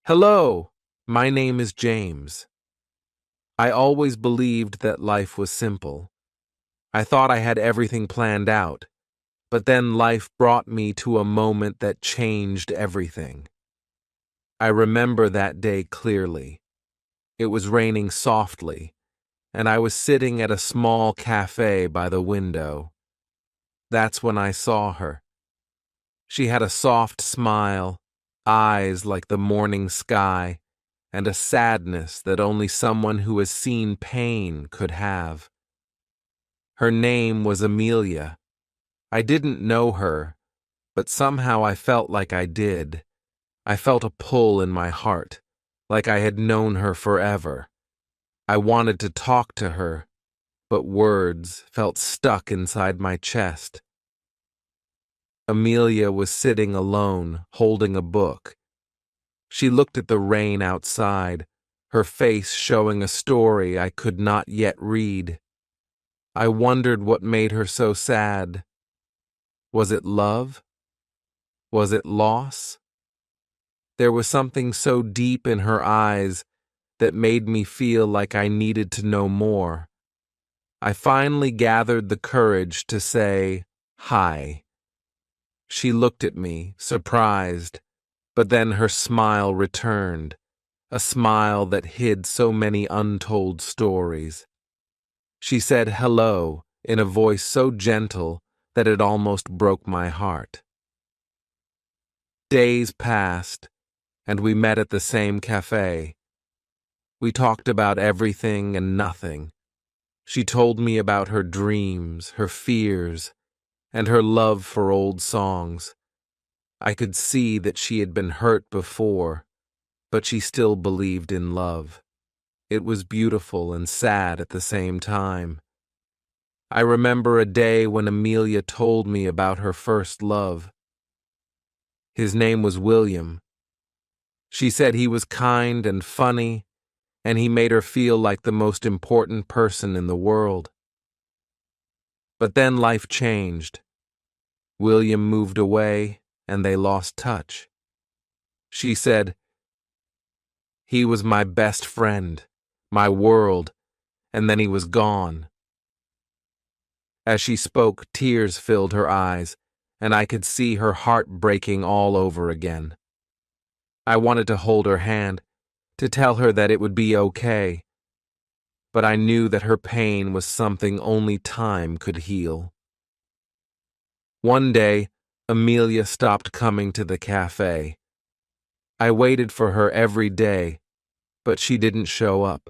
Hello, my name is James. I always believed that life was simple. I thought I had everything planned out, but then life brought me to a moment that changed everything. I remember that day clearly. It was raining softly, and I was sitting at a small cafe by the window. That's when I saw her. She had a soft smile, eyes like the morning sky, and a sadness that only someone who has seen pain could have. Her name was Amelia. I didn't know her, but somehow I felt like I did. I felt a pull in my heart, like I had known her forever. I wanted to talk to her, but words felt stuck inside my chest. Amelia was sitting alone, holding a book. She looked at the rain outside, her face showing a story I could not yet read. I wondered what made her so sad. Was it love? Was it loss? There was something so deep in her eyes that made me feel like I needed to know more. I finally gathered the courage to say, "Hi." She looked at me, surprised, but then her smile returned, a smile that hid so many untold stories. She said hello in a voice so gentle that it almost broke my heart. Days passed, and we met at the same cafe. We talked about everything and nothing. She told me about her dreams, her fears, and her love for old songs. I could see that she had been hurt before, but she still believed in love. It was beautiful and sad at the same time. I remember a day when Amelia told me about her first love. His name was William. She said he was kind and funny, and he made her feel like the most important person in the world. But then life changed. William moved away, and they lost touch. She said, "He was my best friend, my world, and then he was gone." As she spoke, tears filled her eyes, and I could see her heart breaking all over again. I wanted to hold her hand, to tell her that it would be okay, but I knew that her pain was something only time could heal. One day, Amelia stopped coming to the cafe. I waited for her every day, but she didn't show up.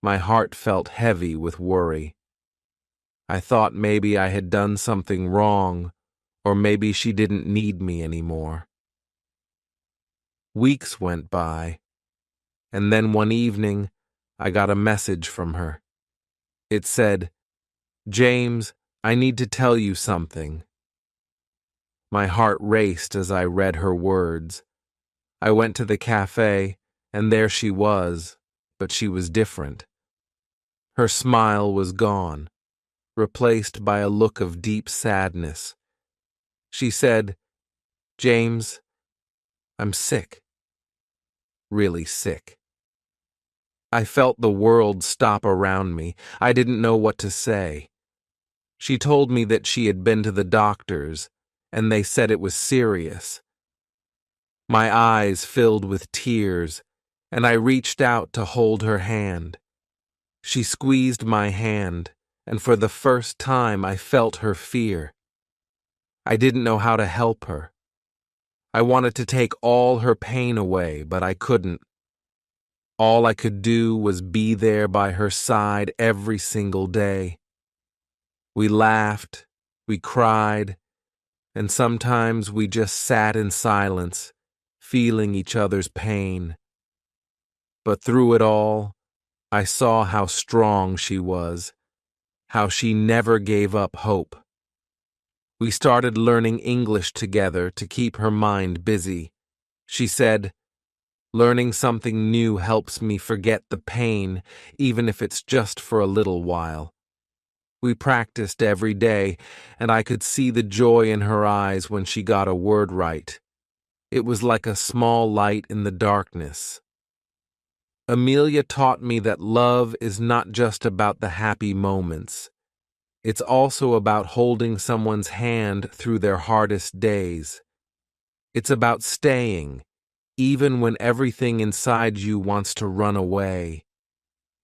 My heart felt heavy with worry. I thought maybe I had done something wrong, or maybe she didn't need me anymore. Weeks went by, and then one evening, I got a message from her. It said, "James, I need to tell you something." My heart raced as I read her words. I went to the cafe, and there she was, but she was different. Her smile was gone, replaced by a look of deep sadness. She said, "James, I'm sick. Really sick." I felt the world stop around me. I didn't know what to say. She told me that she had been to the doctors, and they said it was serious. My eyes filled with tears, and I reached out to hold her hand. She squeezed my hand, and for the first time I felt her fear. I didn't know how to help her. I wanted to take all her pain away, but I couldn't. All I could do was be there by her side every single day. We laughed, we cried, and sometimes we just sat in silence, feeling each other's pain. But through it all, I saw how strong she was, how she never gave up hope. We started learning English together to keep her mind busy. She said, "Learning something new helps me forget the pain, even if it's just for a little while." We practiced every day, and I could see the joy in her eyes when she got a word right. It was like a small light in the darkness. Amelia taught me that love is not just about the happy moments. It's also about holding someone's hand through their hardest days. It's about staying, even when everything inside you wants to run away.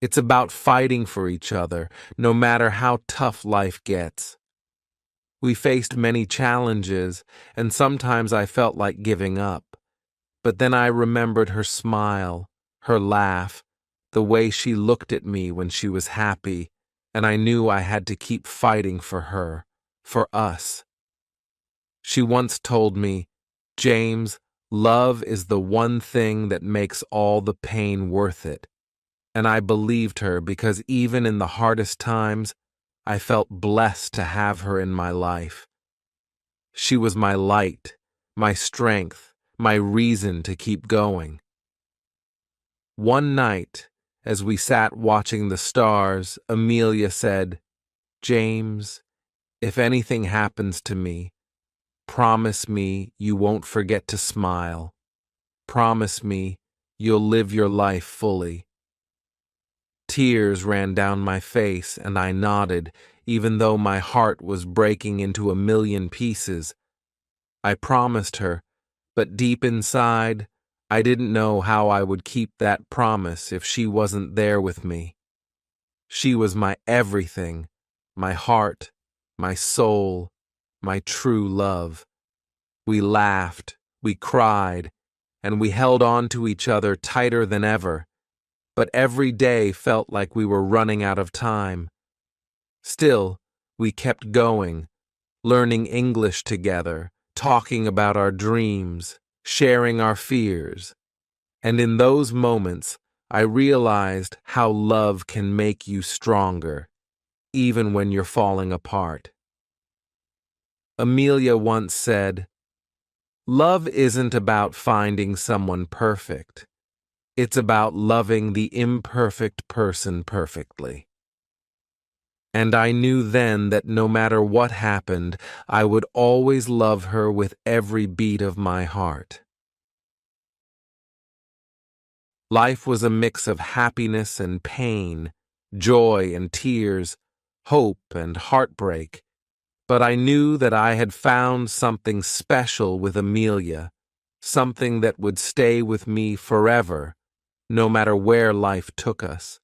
It's about fighting for each other, no matter how tough life gets. We faced many challenges, and sometimes I felt like giving up. But then I remembered her smile, her laugh, the way she looked at me when she was happy, and I knew I had to keep fighting for her, for us. She once told me, "James, love is the one thing that makes all the pain worth it." And I believed her because even in the hardest times, I felt blessed to have her in my life. She was my light, my strength, my reason to keep going. One night, as we sat watching the stars, Amelia said, "James, if anything happens to me, promise me you won't forget to smile. Promise me you'll live your life fully." Tears ran down my face, and I nodded, even though my heart was breaking into a million pieces. I promised her, but deep inside, I didn't know how I would keep that promise if she wasn't there with me. She was my everything, my heart, my soul, my true love. We laughed, we cried, and we held on to each other tighter than ever. But every day felt like we were running out of time. Still, we kept going, learning English together, talking about our dreams, sharing our fears. And in those moments, I realized how love can make you stronger, even when you're falling apart. Amelia once said, "Love isn't about finding someone perfect. It's about loving the imperfect person perfectly." And I knew then that no matter what happened, I would always love her with every beat of my heart. Life was a mix of happiness and pain, joy and tears, hope and heartbreak. But I knew that I had found something special with Amelia, something that would stay with me forever, no matter where life took us.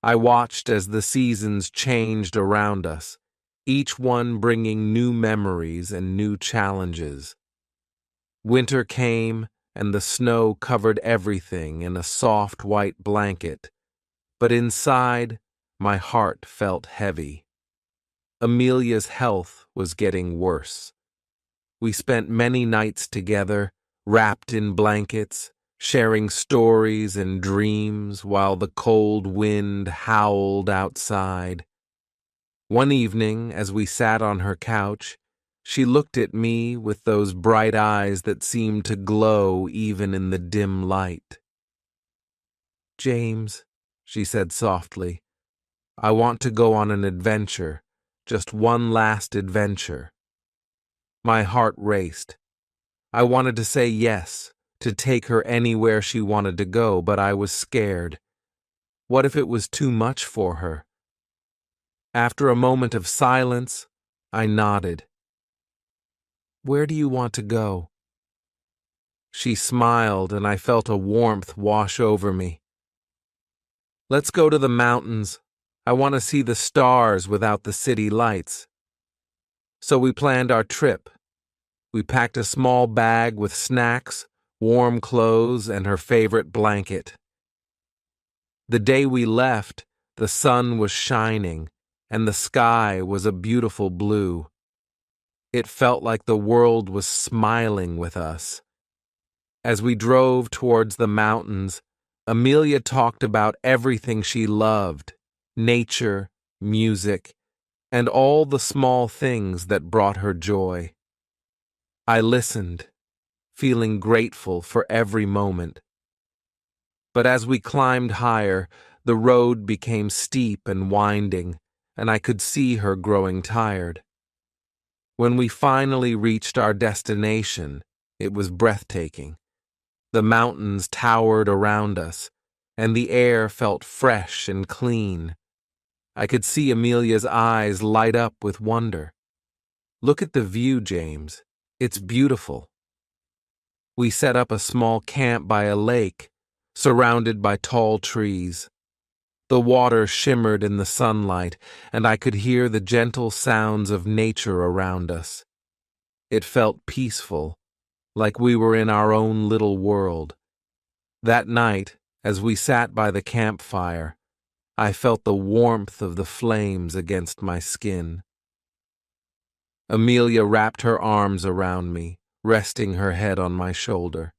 I watched as the seasons changed around us, each one bringing new memories and new challenges. Winter came, and the snow covered everything in a soft white blanket, but inside, my heart felt heavy. Amelia's health was getting worse. We spent many nights together, wrapped in blankets, sharing stories and dreams while the cold wind howled outside. One evening, as we sat on her couch, she looked at me with those bright eyes that seemed to glow even in the dim light. "James," she said softly, "I want to go on an adventure, just one last adventure." My heart raced. I wanted to say yes, to take her anywhere she wanted to go, but I was scared. What if it was too much for her? After a moment of silence, I nodded. "Where do you want to go?" She smiled, and I felt a warmth wash over me. "Let's go to the mountains. I want to see the stars without the city lights." So we planned our trip. We packed a small bag with snacks, warm clothes, and her favorite blanket. The day we left, the sun was shining, and the sky was a beautiful blue. It felt like the world was smiling with us. As we drove towards the mountains, Amelia talked about everything she loved: nature, music, and all the small things that brought her joy. I listened, feeling grateful for every moment. But as we climbed higher, the road became steep and winding, and I could see her growing tired. When we finally reached our destination, It was breathtaking. The mountains towered around us, and the air felt fresh and clean. I could see Amelia's eyes light up with wonder. "Look at the view, James. It's beautiful." We set up a small camp by a lake, surrounded by tall trees. The water shimmered in the sunlight, and I could hear the gentle sounds of nature around us. It felt peaceful, like we were in our own little world. That night, as we sat by the campfire, I felt the warmth of the flames against my skin. Amelia wrapped her arms around me, resting her head on my shoulder.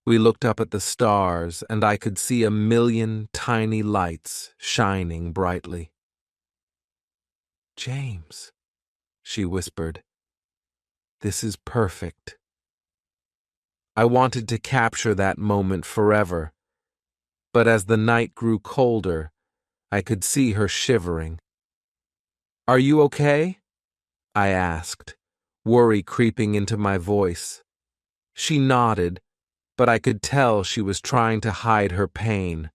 We looked up at the stars, and I could see a million tiny lights shining brightly. "James," she whispered, "this is perfect." I wanted to capture that moment forever, but as the night grew colder, I could see her shivering. "Are you okay?" I asked, worry creeping into my voice. She nodded, but I could tell she was trying to hide her pain.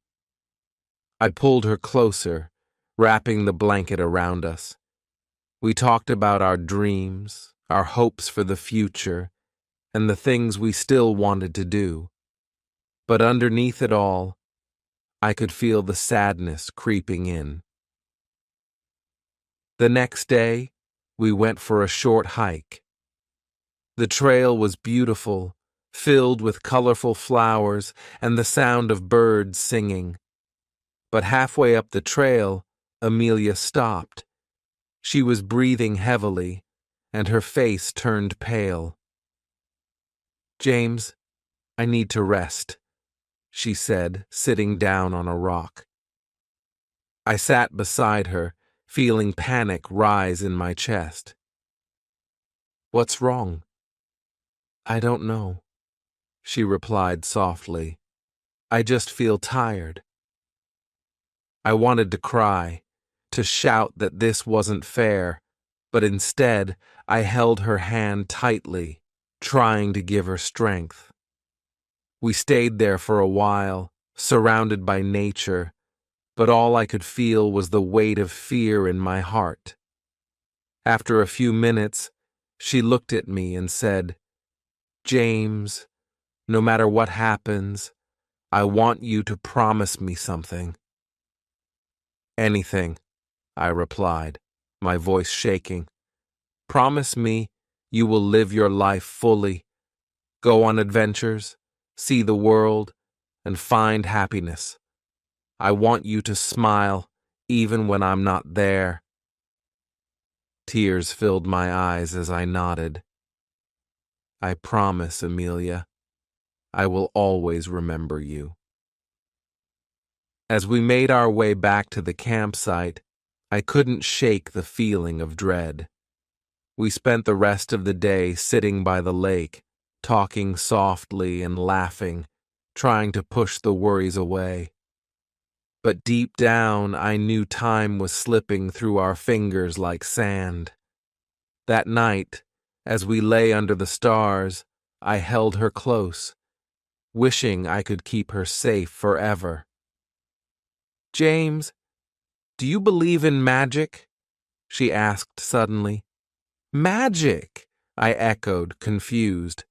I pulled her closer, wrapping the blanket around us. We talked about our dreams, our hopes for the future, and the things we still wanted to do. But underneath it all, I could feel the sadness creeping in. The next day, we went for a short hike. The trail was beautiful, filled with colorful flowers and the sound of birds singing. But halfway up the trail, Amelia stopped. She was breathing heavily, and her face turned pale. "James, I need to rest," she said, sitting down on a rock. I sat beside her, feeling panic rise in my chest. "What's wrong?" "I don't know," she replied softly. "I just feel tired." I wanted to cry, to shout that this wasn't fair, but instead I held her hand tightly, trying to give her strength. We stayed there for a while, surrounded by nature, but all I could feel was the weight of fear in my heart. After a few minutes, she looked at me and said, "James, no matter what happens, I want you to promise me something." "Anything," I replied, my voice shaking. "Promise me you will live your life fully, go on adventures, see the world, and find happiness. I want you to smile even when I'm not there." Tears filled my eyes as I nodded. "I promise, Amelia. I will always remember you." As we made our way back to the campsite, I couldn't shake the feeling of dread. We spent the rest of the day sitting by the lake, talking softly and laughing, trying to push the worries away. But deep down, I knew time was slipping through our fingers like sand. That night, as we lay under the stars, I held her close, wishing I could keep her safe forever. "James, do you believe in magic?" she asked suddenly. "Magic?" I echoed, confused.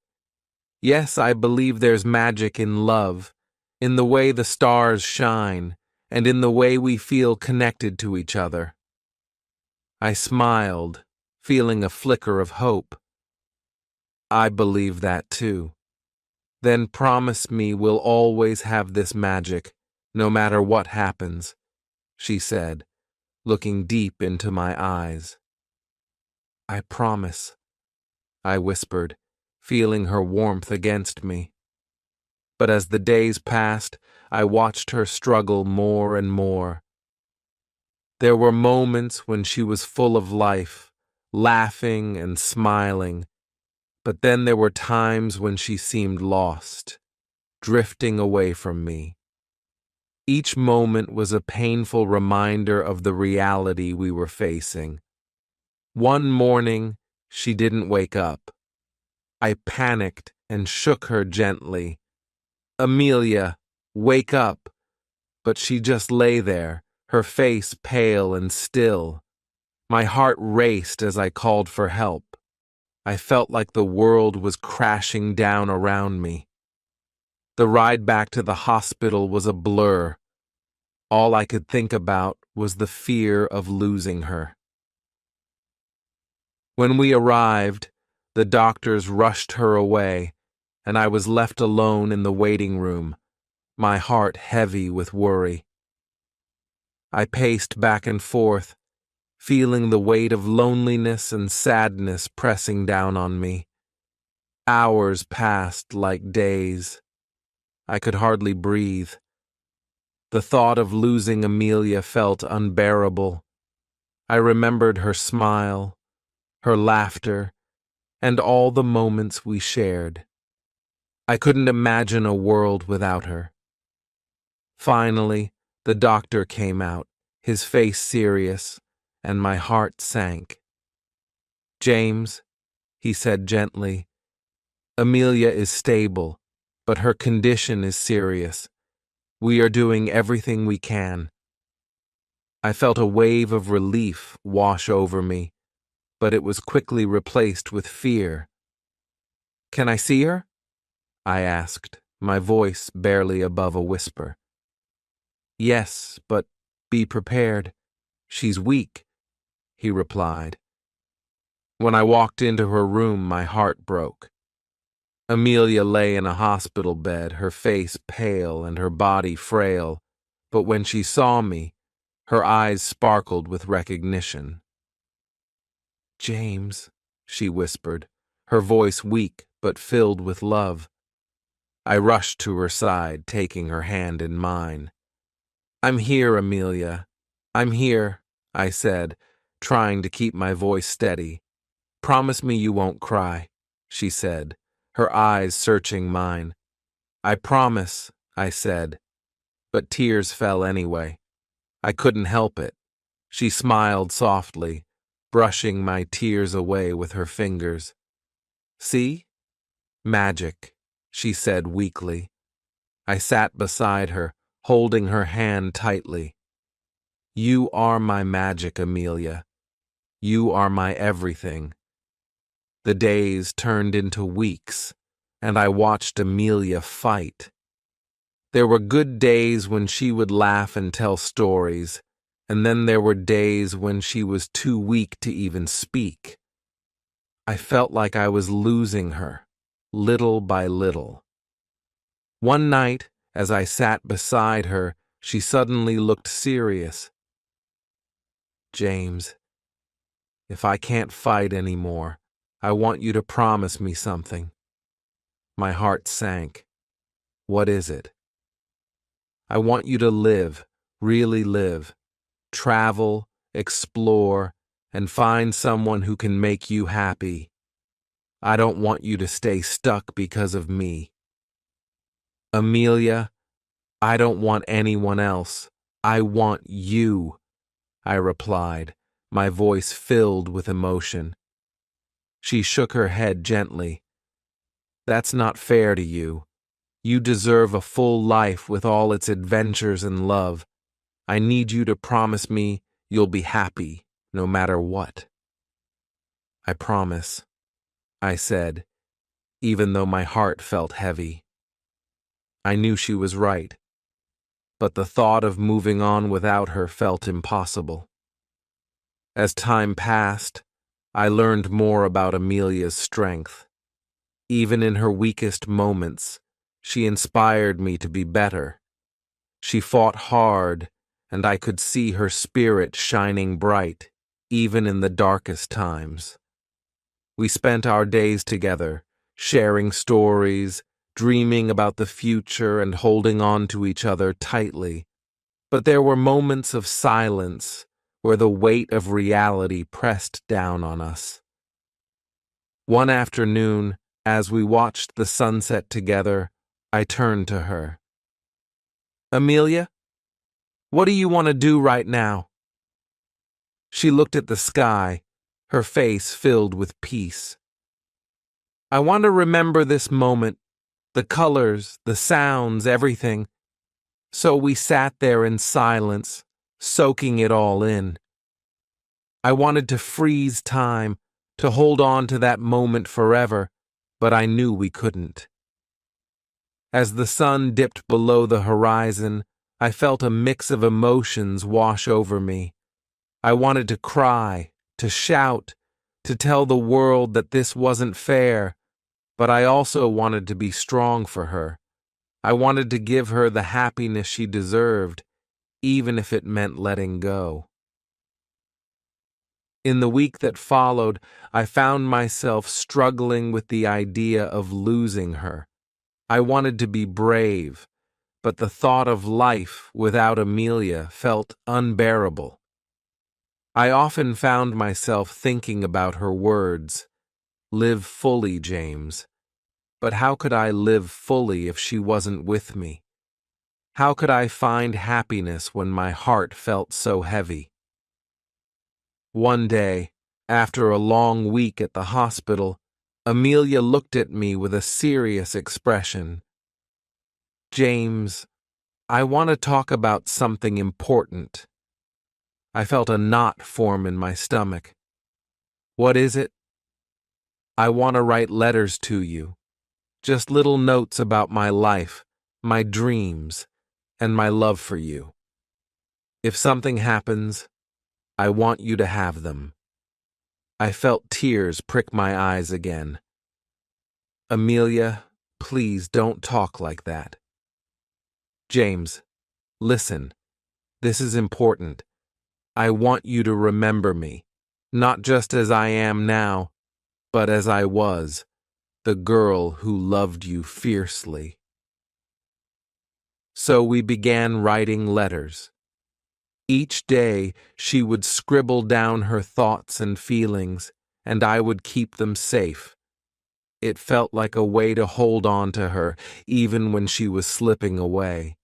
"Yes, I believe there's magic in love, in the way the stars shine, and in the way we feel connected to each other." I smiled, feeling a flicker of hope. "I believe that too." "Then promise me we'll always have this magic, no matter what happens," she said, looking deep into my eyes. "I promise," I whispered, feeling her warmth against me. But as the days passed, I watched her struggle more and more. There were moments when she was full of life, laughing and smiling, but then there were times when she seemed lost, drifting away from me. Each moment was a painful reminder of the reality we were facing. One morning, she didn't wake up. I panicked and shook her gently. "Amelia, wake up." But she just lay there, her face pale and still. My heart raced as I called for help. I felt like the world was crashing down around me. The ride back to the hospital was a blur. All I could think about was the fear of losing her. When we arrived, the doctors rushed her away, and I was left alone in the waiting room, my heart heavy with worry. I paced back and forth, feeling the weight of loneliness and sadness pressing down on me. Hours passed like days. I could hardly breathe. The thought of losing Amelia felt unbearable. I remembered her smile, her laughter, and all the moments we shared. I couldn't imagine a world without her. Finally, the doctor came out, his face serious, and my heart sank. "James," he said gently, "Amelia is stable, but her condition is serious. We are doing everything we can." I felt a wave of relief wash over me, but it was quickly replaced with fear. "Can I see her?" I asked, my voice barely above a whisper. "Yes, but be prepared. She's weak," he replied. When I walked into her room, my heart broke. Amelia lay in a hospital bed, her face pale and her body frail, but when she saw me, her eyes sparkled with recognition. "James," she whispered, her voice weak but filled with love. I rushed to her side, taking her hand in mine. "I'm here, Amelia. I'm here," I said, trying to keep my voice steady. "Promise me you won't cry," she said, her eyes searching mine. "I promise," I said, but tears fell anyway. I couldn't help it. She smiled softly, brushing my tears away with her fingers. "See? Magic," she said weakly. I sat beside her, holding her hand tightly. "You are my magic, Amelia. You are my everything." The days turned into weeks, and I watched Amelia fight. There were good days when she would laugh and tell stories, and then there were days when she was too weak to even speak. I felt like I was losing her, little by little. One night, as I sat beside her, she suddenly looked serious. "James, if I can't fight anymore, I want you to promise me something." My heart sank. "What is it?" "I want you to live, really live, travel, explore, and find someone who can make you happy. I don't want you to stay stuck because of me." "Amelia, I don't want anyone else. I want you," I replied, my voice filled with emotion. She shook her head gently. "That's not fair to you. You deserve a full life with all its adventures and love. I need you to promise me you'll be happy, no matter what." "I promise," I said, even though my heart felt heavy. I knew she was right, but the thought of moving on without her felt impossible. As time passed, I learned more about Amelia's strength. Even in her weakest moments, she inspired me to be better. She fought hard, and I could see her spirit shining bright, even in the darkest times. We spent our days together, sharing stories, dreaming about the future, and holding on to each other tightly. But there were moments of silence where the weight of reality pressed down on us. One afternoon, as we watched the sunset together, I turned to her. "Amelia, what do you want to do right now?" She looked at the sky, her face filled with peace. I want to remember this moment, the colors, the sounds, everything. So we sat there in silence, soaking it all in. I wanted to freeze time, to hold on to that moment forever, but I knew we couldn't. As the sun dipped below the horizon, I felt a mix of emotions wash over me. I wanted to cry, to shout, to tell the world that this wasn't fair, but I also wanted to be strong for her. I wanted to give her the happiness she deserved, even if it meant letting go. In the week that followed, I found myself struggling with the idea of losing her. I wanted to be brave, but the thought of life without Amelia felt unbearable. I often found myself thinking about her words, "Live fully, James." But how could I live fully if she wasn't with me? How could I find happiness when my heart felt so heavy? One day, after a long week at the hospital, Amelia looked at me with a serious expression. "James, I want to talk about something important." I felt a knot form in my stomach. "What is it?" "I want to write letters to you. Just little notes about my life, my dreams, and my love for you. If something happens, I want you to have them." I felt tears prick my eyes again. "Amelia, please don't talk like that." "James, listen. This is important. I want you to remember me, not just as I am now, but as I was, the girl who loved you fiercely." So we began writing letters. Each day she would scribble down her thoughts and feelings, and I would keep them safe. It felt like a way to hold on to her, even when she was slipping away.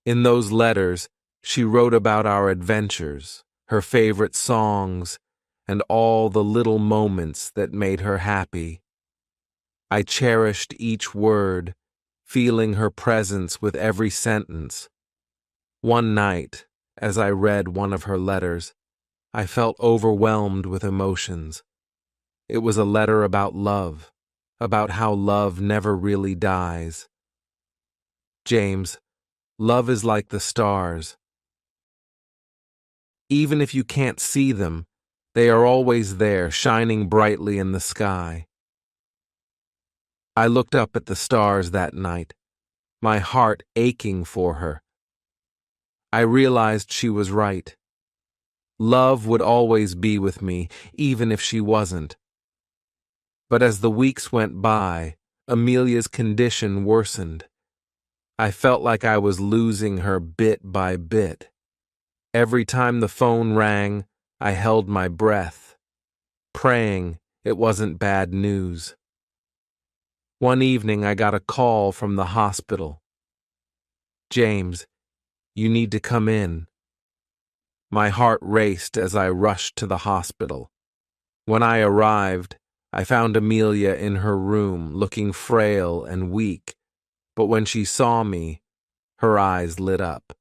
In those letters, she wrote about our adventures, her favorite songs, and all the little moments that made her happy. I cherished each word, feeling her presence with every sentence. One night, as I read one of her letters, I felt overwhelmed with emotions. It was a letter about love, about how love never really dies. "James, love is like the stars. Even if you can't see them, they are always there, shining brightly in the sky." I looked up at the stars that night, my heart aching for her. I realized she was right. Love would always be with me, even if she wasn't. But as the weeks went by, Amelia's condition worsened. I felt like I was losing her bit by bit. Every time the phone rang, I held my breath, praying it wasn't bad news. One evening, I got a call from the hospital. "James, you need to come in." My heart raced as I rushed to the hospital. When I arrived, I found Amelia in her room, looking frail and weak, but when she saw me, her eyes lit up.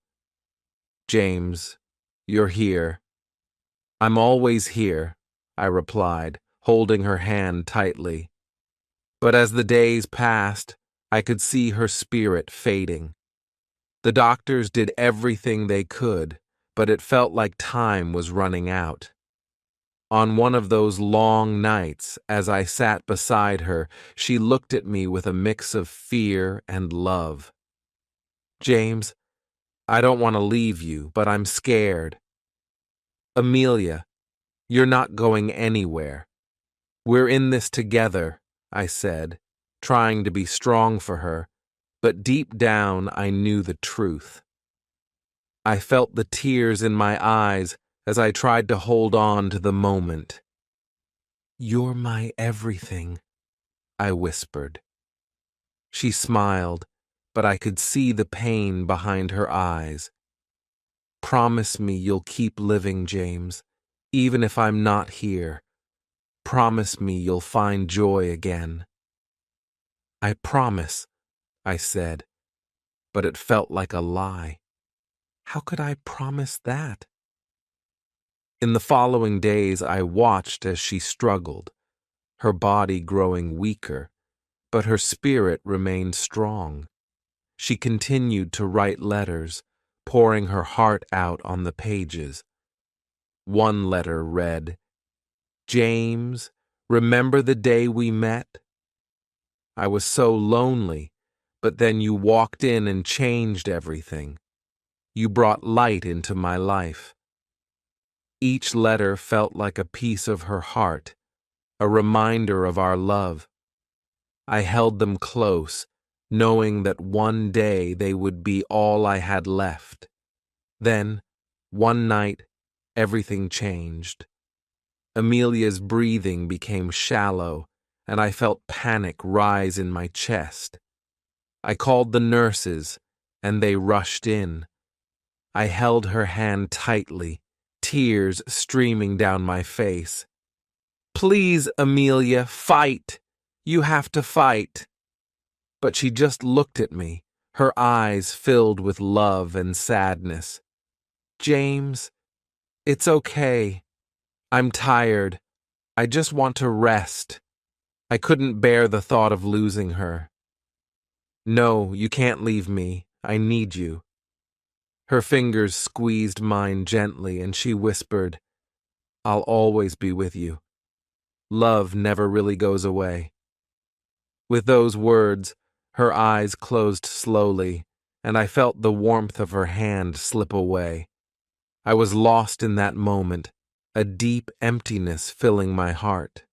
"James, you're here." "I'm always here," I replied, holding her hand tightly. But as the days passed, I could see her spirit fading. The doctors did everything they could, but it felt like time was running out. On one of those long nights, as I sat beside her, she looked at me with a mix of fear and love. "James, I don't want to leave you, but I'm scared." "Amelia, you're not going anywhere. We're in this together," I said, trying to be strong for her, but deep down I knew the truth. I felt the tears in my eyes as I tried to hold on to the moment. "You're my everything," I whispered. She smiled, but I could see the pain behind her eyes. "Promise me you'll keep living, James, even if I'm not here. Promise me you'll find joy again." "I promise," I said, but it felt like a lie. How could I promise that? In the following days, I watched as she struggled, her body growing weaker, but her spirit remained strong. She continued to write letters, pouring her heart out on the pages. One letter read, "James, remember the day we met? I was so lonely, but then you walked in and changed everything. You brought light into my life." Each letter felt like a piece of her heart, a reminder of our love. I held them close, knowing that one day they would be all I had left. Then, one night, everything changed. Amelia's breathing became shallow, and I felt panic rise in my chest. I called the nurses, and they rushed in. I held her hand tightly, tears streaming down my face. "Please, Amelia, fight! You have to fight!" But she just looked at me, her eyes filled with love and sadness. "James, it's okay. I'm tired. I just want to rest." I couldn't bear the thought of losing her. "No, you can't leave me. I need you." Her fingers squeezed mine gently, and she whispered, "I'll always be with you. Love never really goes away." With those words, her eyes closed slowly, and I felt the warmth of her hand slip away. I was lost in that moment, a deep emptiness filling my heart.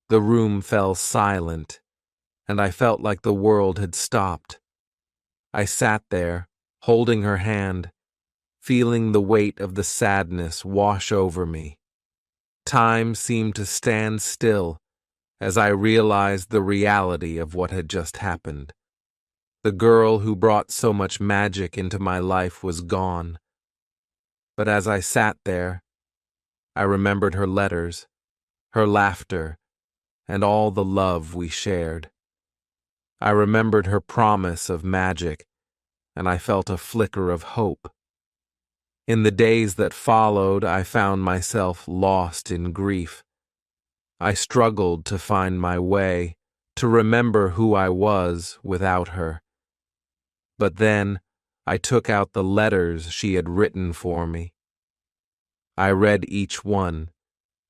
The room fell silent, and I felt like the world had stopped. I sat there, holding her hand, feeling the weight of the sadness wash over me. Time seemed to stand still as I realized the reality of what had just happened. The girl who brought so much magic into my life was gone. But as I sat there, I remembered her letters, her laughter, and all the love we shared. I remembered her promise of magic, and I felt a flicker of hope. In the days that followed, I found myself lost in grief. I struggled to find my way, to remember who I was without her. But then, I took out the letters she had written for me. I read each one,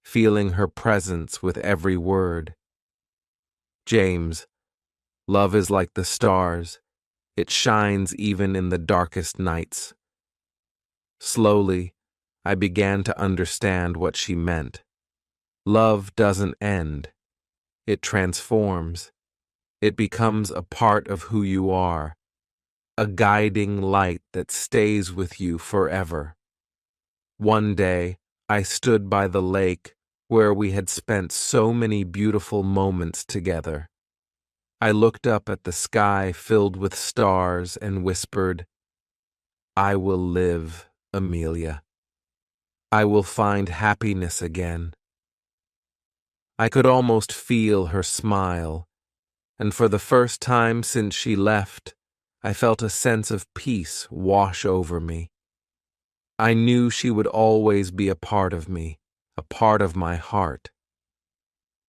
feeling her presence with every word. "James, love is like the stars. It shines even in the darkest nights." Slowly, I began to understand what she meant. Love doesn't end. It transforms. It becomes a part of who you are, a guiding light that stays with you forever. One day, I stood by the lake where we had spent so many beautiful moments together. I looked up at the sky filled with stars and whispered, "I will live, Amelia. I will find happiness again." I could almost feel her smile, and for the first time since she left, I felt a sense of peace wash over me. I knew she would always be a part of me, a part of my heart.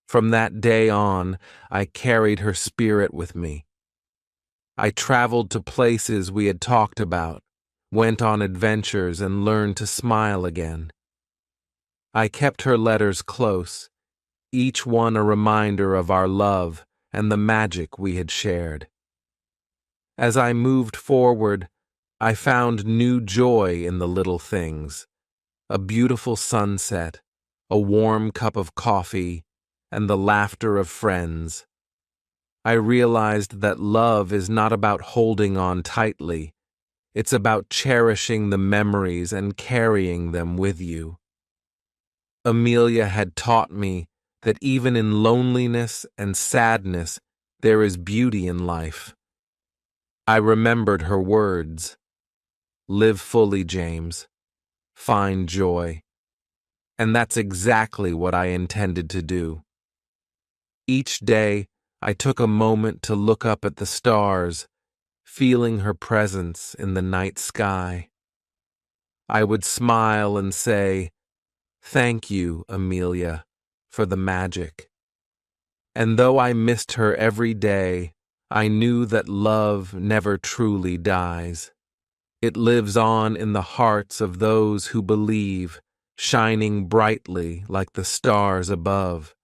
From that day on, I carried her spirit with me. I traveled to places we had talked about, went on adventures, and learned to smile again. I kept her letters close, each one a reminder of our love and the magic we had shared. As I moved forward, I found new joy in the little things: a beautiful sunset, a warm cup of coffee, and the laughter of friends. I realized that love is not about holding on tightly. It's about cherishing the memories and carrying them with you. Amelia had taught me that even in loneliness and sadness, there is beauty in life. I remembered her words: "Live fully, James. Find joy." And that's exactly what I intended to do. Each day, I took a moment to look up at the stars, feeling her presence in the night sky. I would smile and say, "Thank you, Amelia, for the magic." And though I missed her every day, I knew that love never truly dies. It lives on in the hearts of those who believe, shining brightly like the stars above.